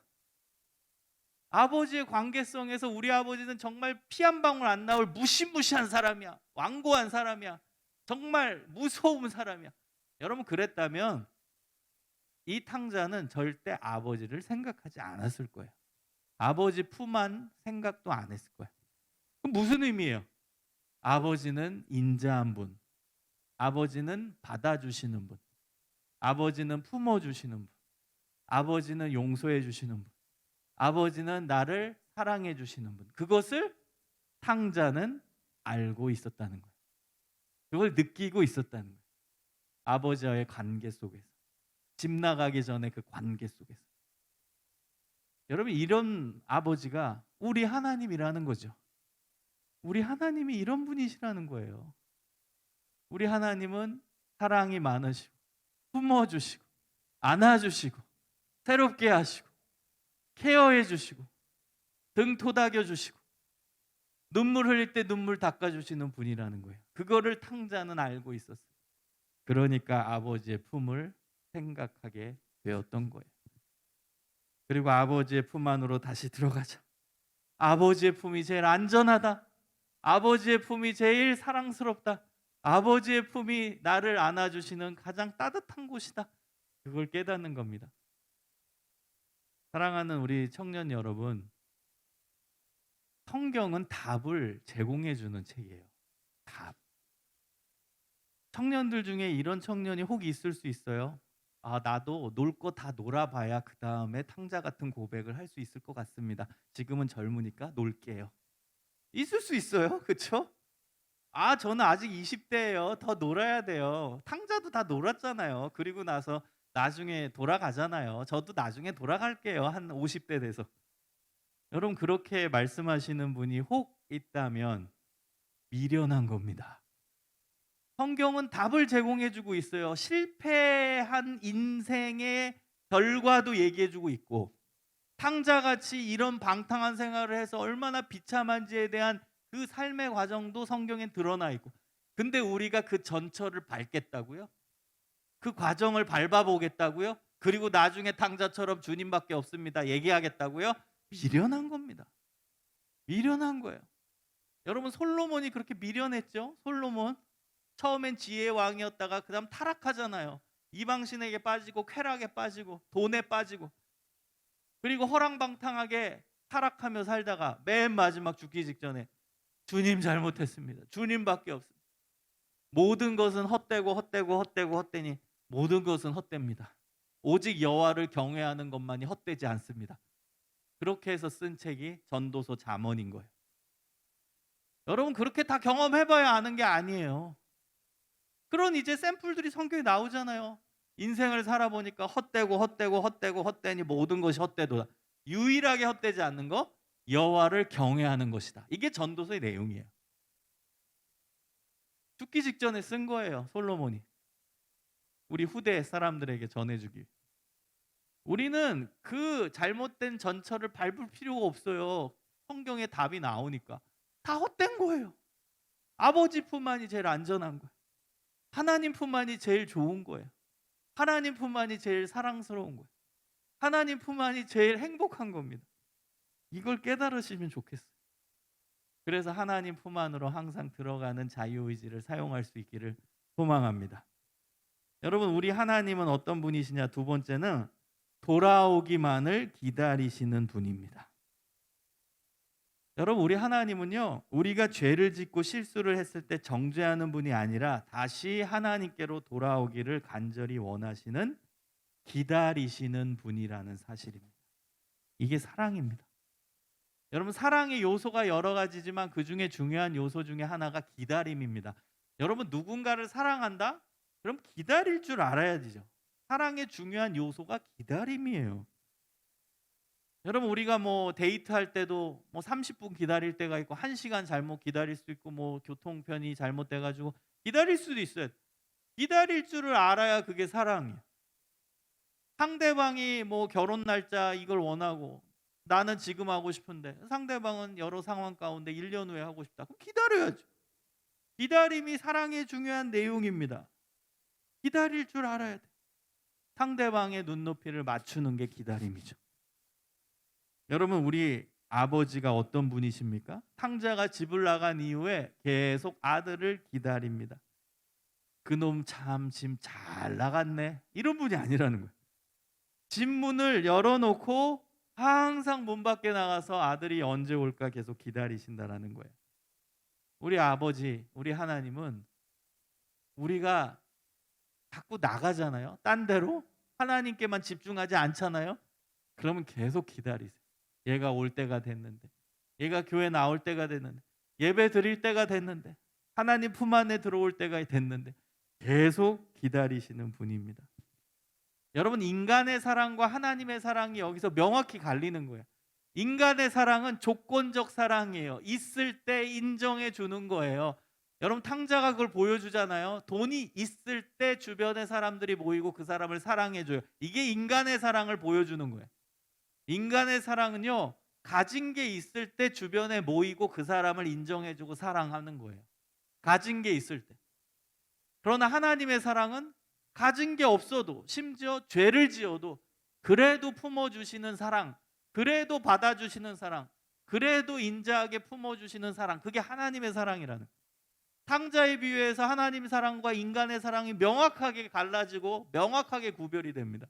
아버지의 관계성에서 우리 아버지는 정말 피 한 방울 안 나올 무시무시한 사람이야. 완고한 사람이야. 정말 무서운 사람이야. 여러분 그랬다면 이 탕자는 절대 아버지를 생각하지 않았을 거예요. 아버지 품만 생각도 안 했을 거예요. 그럼 무슨 의미예요? 아버지는 인자한 분, 아버지는 받아주시는 분, 아버지는 품어주시는 분, 아버지는 용서해 주시는 분, 아버지는 나를 사랑해 주시는 분. 그것을 탕자는 알고 있었다는 거예요. 그걸 느끼고 있었다는 거예요. 아버지와의 관계 속에서, 집 나가기 전에 그 관계 속에서. 여러분 이런 아버지가 우리 하나님이라는 거죠. 우리 하나님이 이런 분이시라는 거예요. 우리 하나님은 사랑이 많으시고 품어주시고 안아주시고 새롭게 하시고 케어해 주시고 등 토닥여 주시고 눈물 흘릴 때 눈물 닦아주시는 분이라는 거예요. 그거를 탕자는 알고 있었어요. 그러니까 아버지의 품을 생각하게 되었던 거예요. 그리고 아버지의 품 안으로 다시 들어가자. 아버지의 품이 제일 안전하다. 아버지의 품이 제일 사랑스럽다. 아버지의 품이 나를 안아주시는 가장 따뜻한 곳이다. 그걸 깨닫는 겁니다. 사랑하는 우리 청년 여러분, 성경은 답을 제공해 주는 책이에요. 답. 청년들 중에 이런 청년이 혹 있을 수 있어요. 아, 나도 놀 거 다 놀아봐야 그 다음에 탕자 같은 고백을 할 수 있을 것 같습니다. 지금은 젊으니까 놀게요. 있을 수 있어요. 그렇죠? 아, 저는 아직 20대예요. 더 놀아야 돼요. 탕자도 다 놀았잖아요. 그리고 나서 나중에 돌아가잖아요. 저도 나중에 돌아갈게요. 한 50대 돼서. 여러분 그렇게 말씀하시는 분이 혹 있다면 미련한 겁니다. 성경은 답을 제공해 주고 있어요. 실패한 인생의 결과도 얘기해 주고 있고, 탕자같이 이런 방탕한 생활을 해서 얼마나 비참한지에 대한 그 삶의 과정도 성경에 드러나 있고, 근데 우리가 그 전철을 밟겠다고요? 그 과정을 밟아보겠다고요? 그리고 나중에 탕자처럼 주님밖에 없습니다 얘기하겠다고요? 미련한 겁니다. 미련한 거예요. 여러분 솔로몬이 그렇게 미련했죠? 솔로몬 처음엔 지혜의 왕이었다가 그 다음 타락하잖아요. 이방신에게 빠지고 쾌락에 빠지고 돈에 빠지고, 그리고 허랑방탕하게 타락하며 살다가 맨 마지막 죽기 직전에 주님 잘못했습니다. 주님밖에 없습니다. 모든 것은 헛되고 헛되고 헛되고 헛되니 모든 것은 헛됩니다. 오직 여호와를 경외하는 것만이 헛되지 않습니다. 그렇게 해서 쓴 책이 전도서 잠언인 거예요. 여러분 그렇게 다 경험해봐야 아는 게 아니에요. 그런 이제 샘플들이 성경에 나오잖아요. 인생을 살아보니까 헛되고 헛되고 헛되고 헛되니 모든 것이 헛되도다. 유일하게 헛되지 않는 거 여호와를 경외하는 것이다. 이게 전도서의 내용이에요. 죽기 직전에 쓴 거예요. 솔로몬이. 우리 후대 사람들에게 전해주기. 우리는 그 잘못된 전철을 밟을 필요가 없어요. 성경에 답이 나오니까. 다 헛된 거예요. 아버지 품만이 제일 안전한 거예요. 하나님 품만이 제일 좋은 거예요. 하나님 품만이 제일 사랑스러운 거예요. 하나님 품만이 제일 행복한 겁니다. 이걸 깨달으시면 좋겠어요. 그래서 하나님 품 안으로 항상 들어가는 자유의지를 사용할 수 있기를 소망합니다. 여러분 우리 하나님은 어떤 분이시냐? 두 번째는 돌아오기만을 기다리시는 분입니다. 여러분 우리 하나님은요, 우리가 죄를 짓고 실수를 했을 때 정죄하는 분이 아니라 다시 하나님께로 돌아오기를 간절히 원하시는, 기다리시는 분이라는 사실입니다. 이게 사랑입니다. 여러분, 사랑의 요소가 여러 가지지만 그중에 중요한 요소 중에 하나가 기다림입니다. 여러분, 누군가를 사랑한다? 그럼 기다릴 줄 알아야 되죠. 사랑의 중요한 요소가 기다림이에요. 여러분, 우리가 뭐 데이트할 때도 뭐 30분 기다릴 때가 있고 1시간 잘못 기다릴 수 있고 뭐 교통편이 잘못돼 가지고 기다릴 수도 있어요. 기다릴 줄을 알아야 그게 사랑이에요. 상대방이 뭐 결혼 날짜 이걸 원하고 나는 지금 하고 싶은데 상대방은 여러 상황 가운데 1년 후에 하고 싶다. 그럼 기다려야죠. 기다림이 사랑의 중요한 내용입니다. 기다릴 줄 알아야 돼. 상대방의 눈높이를 맞추는 게 기다림이죠. 여러분, 우리 아버지가 어떤 분이십니까? 탕자가 집을 나간 이후에 계속 아들을 기다립니다. 그놈 참 짐 잘 나갔네. 이런 분이 아니라는 거예요. 집 문을 열어놓고 항상 문 밖에 나가서 아들이 언제 올까 계속 기다리신다라는 거예요. 우리 아버지, 우리 하나님은 우리가 자꾸 나가잖아요. 딴 데로 하나님께만 집중하지 않잖아요. 그러면 계속 기다리세요. 얘가 올 때가 됐는데, 얘가 교회 나올 때가 됐는데, 예배 드릴 때가 됐는데, 하나님 품 안에 들어올 때가 됐는데 계속 기다리시는 분입니다. 여러분, 인간의 사랑과 하나님의 사랑이 여기서 명확히 갈리는 거예요. 인간의 사랑은 조건적 사랑이에요. 있을 때 인정해 주는 거예요. 여러분, 탕자가 그걸 보여주잖아요. 돈이 있을 때 주변의 사람들이 모이고 그 사람을 사랑해 줘요. 이게 인간의 사랑을 보여주는 거예요. 인간의 사랑은요, 가진 게 있을 때 주변에 모이고 그 사람을 인정해 주고 사랑하는 거예요. 가진 게 있을 때. 그러나 하나님의 사랑은 가진 게 없어도, 심지어 죄를 지어도 그래도 품어주시는 사랑, 그래도 받아주시는 사랑, 그래도 인자하게 품어주시는 사랑, 그게 하나님의 사랑이라는 거예요. 탕자의 비유에서 하나님 사랑과 인간의 사랑이 명확하게 갈라지고 명확하게 구별이 됩니다.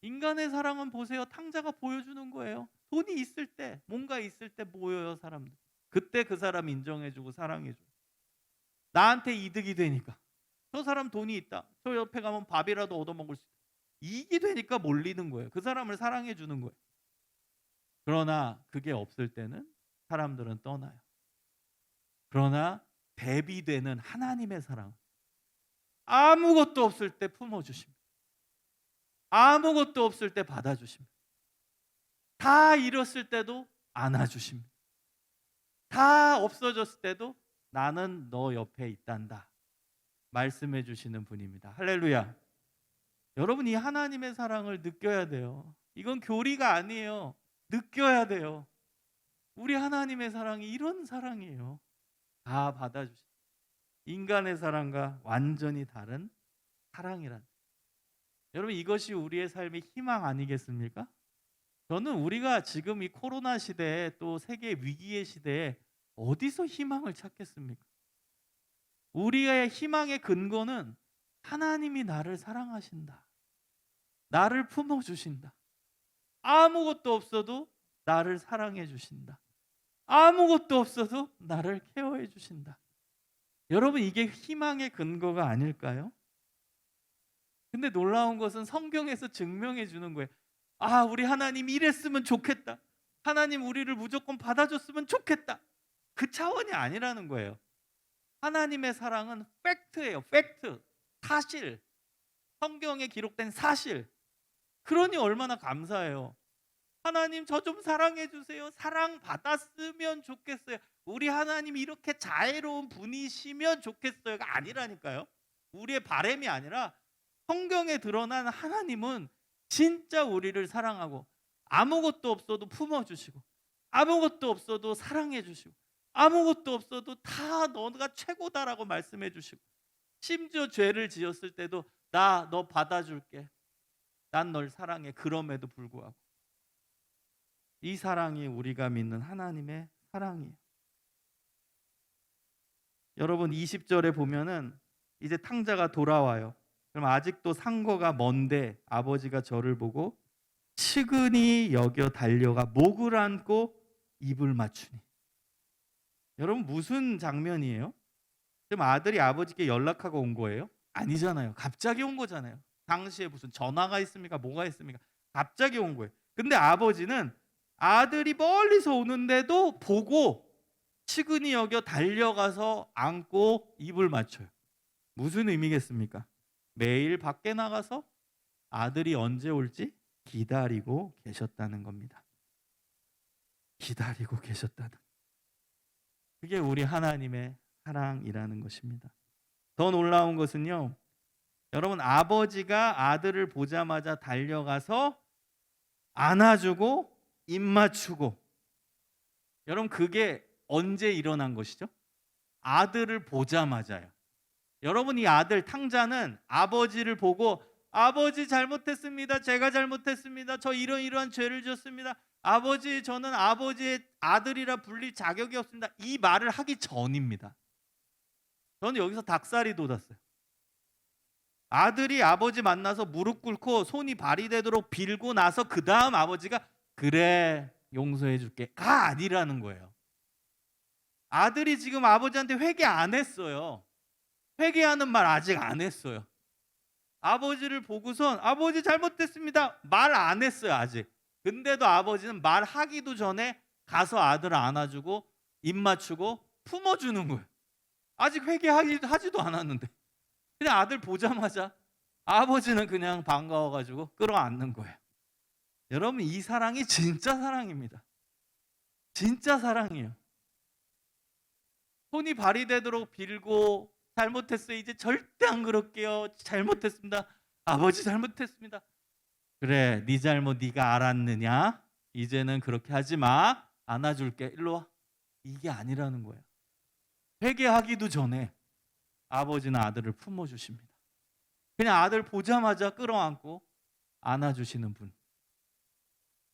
인간의 사랑은 보세요. 탕자가 보여주는 거예요. 돈이 있을 때, 뭔가 있을 때 모여요, 사람들. 그때 그 사람 인정해주고 사랑해줘요. 나한테 이득이 되니까. 저 사람 돈이 있다. 저 옆에 가면 밥이라도 얻어먹을 수 있다. 이익이 되니까 몰리는 거예요. 그 사람을 사랑해 주는 거예요. 그러나 그게 없을 때는 사람들은 떠나요. 그러나 대비되는 하나님의 사랑, 아무것도 없을 때 품어주십니다. 아무것도 없을 때 받아주십니다. 다 잃었을 때도 안아주십니다. 다 없어졌을 때도 나는 너 옆에 있단다 말씀해 주시는 분입니다. 할렐루야. 여러분, 이 하나님의 사랑을 느껴야 돼요. 이건 교리가 아니에요. 느껴야 돼요. 우리 하나님의 사랑이 이런 사랑이에요. 다 받아주시. 인간의 사랑과 완전히 다른 사랑이란. 여러분, 이것이 우리의 삶의 희망 아니겠습니까? 저는 우리가 지금 이 코로나 시대에 또 세계 위기의 시대에 어디서 희망을 찾겠습니까? 우리의 희망의 근거는 하나님이 나를 사랑하신다. 나를 품어주신다. 아무것도 없어도 나를 사랑해 주신다. 아무것도 없어도 나를 케어해 주신다. 여러분, 이게 희망의 근거가 아닐까요? 근데 놀라운 것은 성경에서 증명해 주는 거예요. 아, 우리 하나님 이랬으면 좋겠다. 하나님 우리를 무조건 받아줬으면 좋겠다. 그 차원이 아니라는 거예요. 하나님의 사랑은 팩트예요. 팩트. 사실. 성경에 기록된 사실. 그러니 얼마나 감사해요. 하나님 저 좀 사랑해 주세요. 사랑 받았으면 좋겠어요. 우리 하나님 이렇게 자애로운 분이시면 좋겠어요가 아니라니까요. 우리의 바람이 아니라 성경에 드러난 하나님은 진짜 우리를 사랑하고 아무것도 없어도 품어주시고 아무것도 없어도 사랑해 주시고 아무것도 없어도 다 너가 최고다라고 말씀해 주시고 심지어 죄를 지었을 때도 나 너 받아줄게. 난 널 사랑해. 그럼에도 불구하고 이 사랑이 우리가 믿는 하나님의 사랑이에요. 여러분, 20절에 보면은 이제 탕자가 돌아와요. 그럼 아직도 상거가 먼데 아버지가 저를 보고 측은히 여겨 달려가 목을 안고 입을 맞추니. 여러분, 무슨 장면이에요? 지금 아들이 아버지께 연락하고 온 거예요? 아니잖아요. 갑자기 온 거잖아요. 당시에 무슨 전화가 있습니까? 뭐가 있습니까? 갑자기 온 거예요. 근데 아버지는 아들이 멀리서 오는데도 보고 측은히 여겨 달려가서 안고 입을 맞춰요. 무슨 의미겠습니까? 매일 밖에 나가서 아들이 언제 올지 기다리고 계셨다는 겁니다. 기다리고 계셨다는. 그게 우리 하나님의 사랑이라는 것입니다. 더 놀라운 것은요. 여러분, 아버지가 아들을 보자마자 달려가서 안아주고 입 맞추고, 여러분 그게 언제 일어난 것이죠? 아들을 보자마자요. 여러분, 이 아들 탕자는 아버지를 보고 아버지 잘못했습니다. 제가 잘못했습니다. 저 이러이러한 죄를 지었습니다. 아버지, 저는 아버지의 아들이라 불릴 자격이 없습니다. 이 말을 하기 전입니다. 저는 여기서 닭살이 돋았어요. 아들이 아버지 만나서 무릎 꿇고 손이 발이 되도록 빌고 나서 그 다음 아버지가 그래 용서해 줄게가 아니라는 거예요. 아들이 지금 아버지한테 회개 안 했어요. 회개하는 말 아직 안 했어요. 아버지를 보고선 아버지 잘못됐습니다 말 안 했어요 아직. 근데도 아버지는 말하기도 전에 가서 아들을 안아주고 입 맞추고 품어주는 거예요. 아직 회개하지도 않았는데 그냥 아들 보자마자 아버지는 그냥 반가워가지고 끌어안는 거예요. 여러분, 이 사랑이 진짜 사랑입니다. 진짜 사랑이에요. 손이 발이 되도록 빌고 잘못했어요. 이제 절대 안 그럴게요. 잘못했습니다. 아버지 잘못했습니다. 그래, 네 잘못 네가 알았느냐? 이제는 그렇게 하지 마. 안아줄게. 일로 와. 이게 아니라는 거예요. 회개하기도 전에 아버지는 아들을 품어주십니다. 그냥 아들 보자마자 끌어안고 안아주시는 분.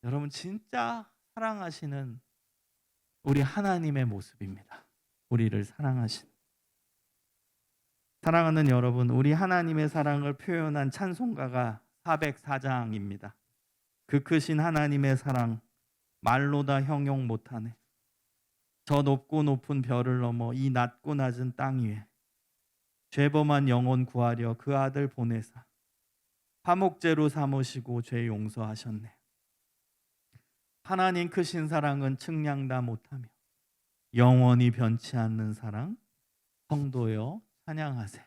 여러분, 진짜 사랑하시는 우리 하나님의 모습입니다. 우리를 사랑하신. 사랑하는 여러분, 우리 하나님의 사랑을 표현한 찬송가가 404장입니다. 그 크신 하나님의 사랑 말로 다 형용 못하네. 저 높고 높은 별을 넘어 이 낮고 낮은 땅 위에 죄범한 영혼 구하려 그 아들 보내사 화목제로 삼으시고 죄 용서하셨네. 하나님 크신 사랑은 측량 다 못하며 영원히 변치 않는 사랑 성도여 찬양하세.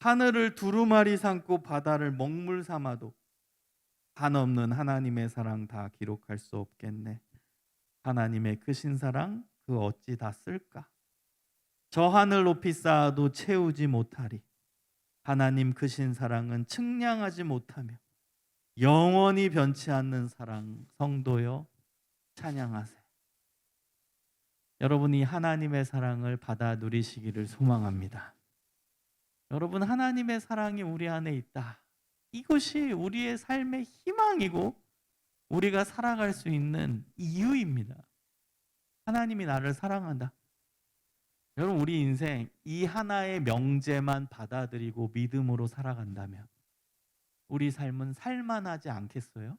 하늘을 두루마리 삼고 바다를 먹물 삼아도 한없는 하나님의 사랑 다 기록할 수 없겠네. 하나님의 크신 사랑 그 어찌 다 쓸까? 저 하늘 높이 쌓아도 채우지 못하리. 하나님 크신 사랑은 측량하지 못하며 영원히 변치 않는 사랑 성도여 찬양하세. 여러분이 하나님의 사랑을 받아 누리시기를 소망합니다. 여러분, 하나님의 사랑이 우리 안에 있다. 이것이 우리의 삶의 희망이고 우리가 살아갈 수 있는 이유입니다. 하나님이 나를 사랑한다. 여러분, 우리 인생 이 하나의 명제만 받아들이고 믿음으로 살아간다면 우리 삶은 살만하지 않겠어요?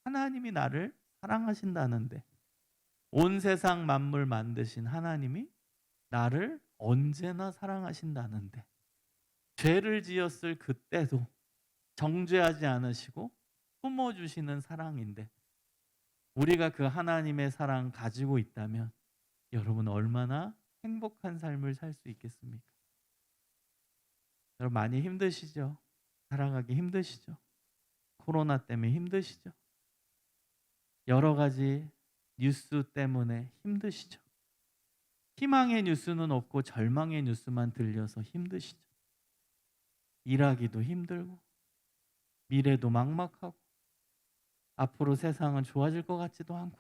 하나님이 나를 사랑하신다는데, 온 세상 만물 만드신 하나님이 나를 언제나 사랑하신다는데, 죄를 지었을 그때도 정죄하지 않으시고 품어주시는 사랑인데, 우리가 그 하나님의 사랑 가지고 있다면 여러분 얼마나 행복한 삶을 살 수 있겠습니까? 여러분, 많이 힘드시죠? 살아가기 힘드시죠? 코로나 때문에 힘드시죠? 여러 가지 뉴스 때문에 힘드시죠? 희망의 뉴스는 없고 절망의 뉴스만 들려서 힘드시죠? 일하기도 힘들고 미래도 막막하고 앞으로 세상은 좋아질 것 같지도 않고.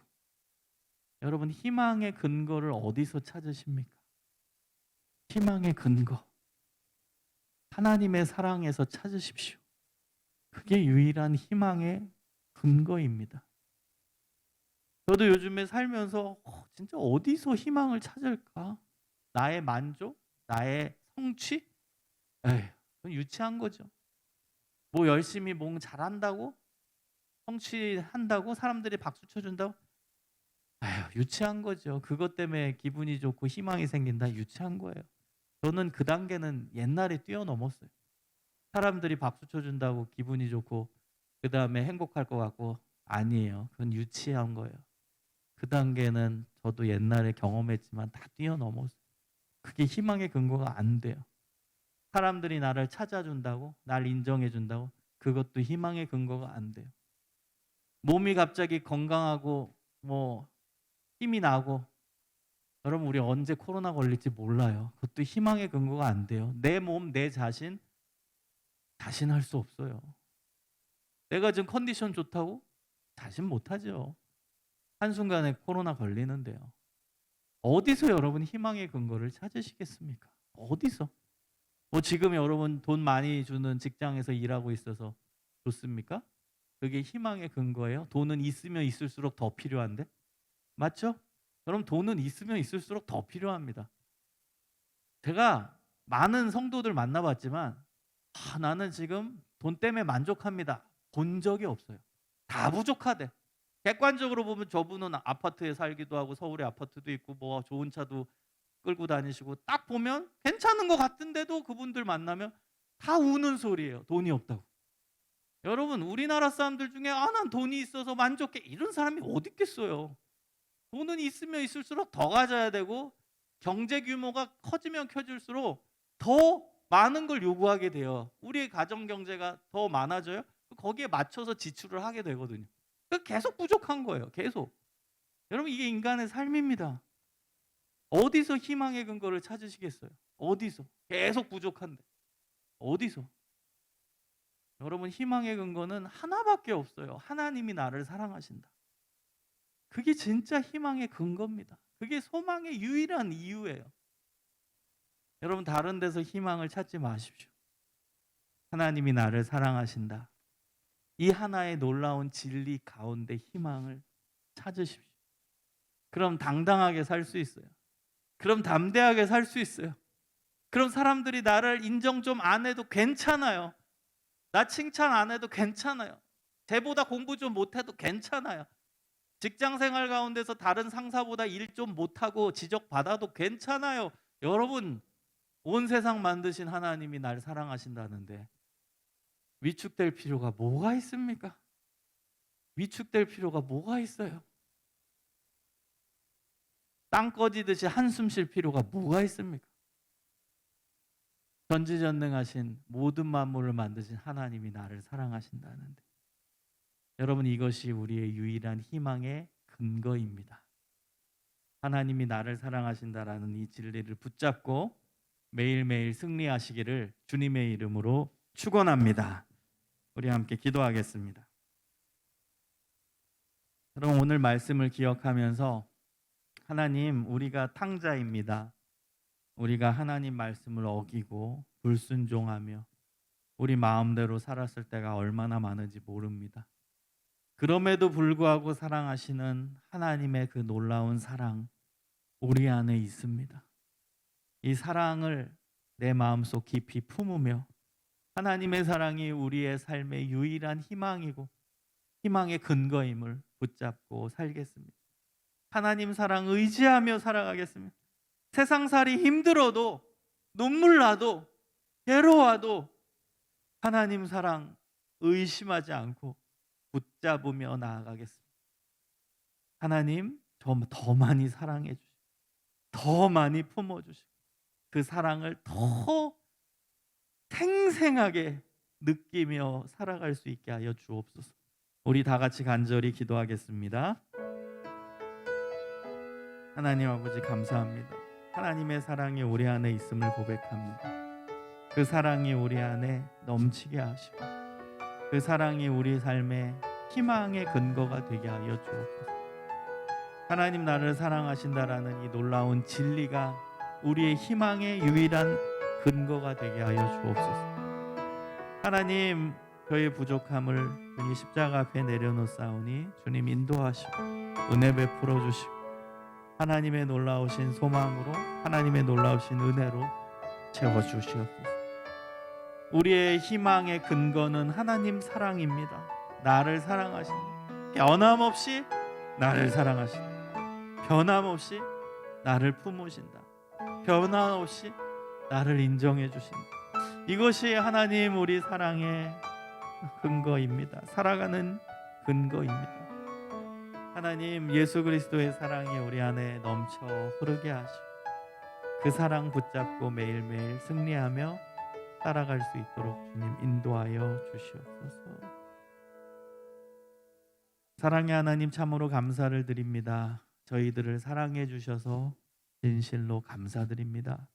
여러분, 희망의 근거를 어디서 찾으십니까? 희망의 근거 하나님의 사랑에서 찾으십시오. 그게 유일한 희망의 근거입니다. 저도 요즘에 살면서 진짜 어디서 희망을 찾을까? 나의 만족? 나의 성취? 그건 유치한 거죠. 뭐 열심히 뭔 잘한다고? 성취한다고? 사람들이 박수 쳐준다고? 유치한 거죠. 그것 때문에 기분이 좋고 희망이 생긴다? 유치한 거예요. 저는 그 단계는 옛날에 뛰어넘었어요. 사람들이 박수 쳐준다고 기분이 좋고 그 다음에 행복할 것 같고 아니에요. 그건 유치한 거예요. 그 단계는 저도 옛날에 경험했지만 다 뛰어넘었어요. 그게 희망의 근거가 안 돼요. 사람들이 나를 찾아준다고, 날 인정해준다고, 그것도 희망의 근거가 안 돼요. 몸이 갑자기 건강하고 힘이 나고, 여러분 우리 언제 코로나 걸릴지 몰라요. 그것도 희망의 근거가 안 돼요. 내 몸, 내 자신 자신할 수 없어요. 내가 지금 컨디션 좋다고 자신 못하죠. 한순간에 코로나 걸리는데요. 어디서 여러분 희망의 근거를 찾으시겠습니까? 어디서? 지금 여러분 돈 많이 주는 직장에서 일하고 있어서 좋습니까? 그게 희망의 근거예요? 돈은 있으면 있을수록 더 필요한데? 맞죠? 여러분 돈은 있으면 있을수록 더 필요합니다. 제가 많은 성도들 만나봤지만 나는 지금 돈 때문에 만족합니다. 본 적이 없어요. 다 부족하대. 객관적으로 보면 저분은 아파트에 살기도 하고 서울에 아파트도 있고 좋은 차도 끌고 다니시고 딱 보면 괜찮은 것 같은데도 그분들 만나면 다 우는 소리예요. 돈이 없다고. 여러분 우리나라 사람들 중에 난 돈이 있어서 만족해 이런 사람이 어디 있겠어요. 돈은 있으면 있을수록 더 가져야 되고 경제 규모가 커지면 커질수록 더 많은 걸 요구하게 돼요. 우리의 가정 경제가 더 많아져요. 거기에 맞춰서 지출을 하게 되거든요. 계속 부족한 거예요. 계속. 여러분 이게 인간의 삶입니다. 어디서 희망의 근거를 찾으시겠어요? 어디서? 계속 부족한데. 어디서? 여러분 희망의 근거는 하나밖에 없어요. 하나님이 나를 사랑하신다. 그게 진짜 희망의 근거입니다. 그게 소망의 유일한 이유예요. 여러분 다른 데서 희망을 찾지 마십시오. 하나님이 나를 사랑하신다. 이 하나의 놀라운 진리 가운데 희망을 찾으십시오. 그럼 당당하게 살 수 있어요. 그럼 담대하게 살 수 있어요. 그럼 사람들이 나를 인정 좀 안 해도 괜찮아요. 나 칭찬 안 해도 괜찮아요. 쟤보다 공부 좀 못해도 괜찮아요. 직장 생활 가운데서 다른 상사보다 일 좀 못하고 지적받아도 괜찮아요. 여러분 온 세상 만드신 하나님이 날 사랑하신다는데 위축될 필요가 뭐가 있습니까? 위축될 필요가 뭐가 있어요? 땅 꺼지듯이 한숨 쉴 필요가 뭐가 있습니까? 전지전능하신 모든 만물을 만드신 하나님이 나를 사랑하신다는데 여러분 이것이 우리의 유일한 희망의 근거입니다. 하나님이 나를 사랑하신다라는 이 진리를 붙잡고 매일매일 승리하시기를 주님의 이름으로 축원합니다. 우리 함께 기도하겠습니다. 여러분 오늘 말씀을 기억하면서 하나님 우리가 탕자입니다. 우리가 하나님 말씀을 어기고 불순종하며 우리 마음대로 살았을 때가 얼마나 많은지 모릅니다. 그럼에도 불구하고 사랑하시는 하나님의 그 놀라운 사랑 우리 안에 있습니다. 이 사랑을 내 마음속 깊이 품으며 하나님의 사랑이 우리의 삶의 유일한 희망이고 희망의 근거임을 붙잡고 살겠습니다. 하나님 사랑 의지하며 살아가겠습니다. 세상살이 힘들어도 눈물 나도 괴로워도 하나님 사랑 의심하지 않고 붙잡으며 나아가겠습니다. 하나님 저 더 많이 사랑해 주시고 더 많이 품어주시고 그 사랑을 더 생생하게 느끼며 살아갈 수 있게 하여 주옵소서. 우리 다 같이 간절히 기도하겠습니다. 하나님 아버지 감사합니다. 하나님의 사랑이 우리 안에 있음을 고백합니다. 그 사랑이 우리 안에 넘치게 하시고 그 사랑이 우리 삶의 희망의 근거가 되게 하여 주옵소서. 하나님 나를 사랑하신다라는 이 놀라운 진리가 우리의 희망의 유일한 근거가 되게 하여 주옵소서. 하나님 저의 부족함을 주님 십자가 앞에 내려놓사오니 주님 인도하시고 은혜 베풀어 주시고 하나님의 놀라우신 소망으로 하나님의 놀라우신 은혜로 채워주시옵소서. 우리의 희망의 근거는 하나님 사랑입니다. 나를 사랑하신다. 변함없이 나를 사랑하신다. 변함없이 나를 품으신다. 변함없이 나를 인정해 주신다. 이것이 하나님 우리 사랑의 근거입니다. 살아가는 근거입니다. 하나님, 예수 그리스도의 사랑이 우리 안에 넘쳐 흐르게 하시고 그 사랑 붙잡고 매일매일 승리하며 살아갈 수 있도록 주님 인도하여 주시옵소서. 사랑의 하나님, 참으로 감사를 드립니다. 저희들을 사랑해 주셔서 진실로 감사드립니다.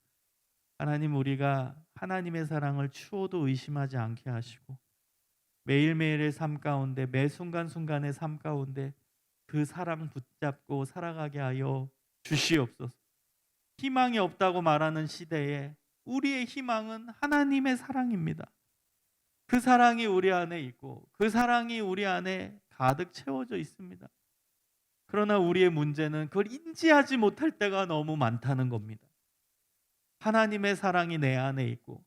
하나님, 우리가 하나님의 사랑을 추호도 의심하지 않게 하시고 매일매일의 삶 가운데, 매 순간순간의 삶 가운데 그 사랑 붙잡고 살아가게 하여 주시옵소서. 희망이 없다고 말하는 시대에 우리의 희망은 하나님의 사랑입니다. 그 사랑이 우리 안에 있고 그 사랑이 우리 안에 가득 채워져 있습니다. 그러나 우리의 문제는 그걸 인지하지 못할 때가 너무 많다는 겁니다. 하나님의 사랑이 내 안에 있고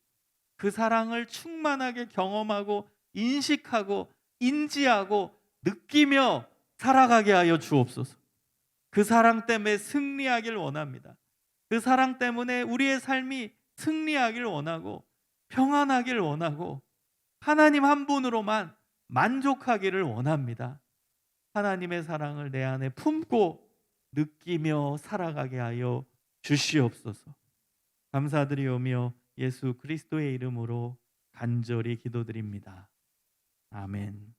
그 사랑을 충만하게 경험하고 인식하고 인지하고 느끼며 살아가게 하여 주옵소서. 그 사랑 때문에 승리하길 원합니다. 그 사랑 때문에 우리의 삶이 승리하길 원하고 평안하길 원하고 하나님 한 분으로만 만족하기를 원합니다. 하나님의 사랑을 내 안에 품고 느끼며 살아가게 하여 주시옵소서. 감사드리오며 예수 그리스도의 이름으로 간절히 기도드립니다. 아멘.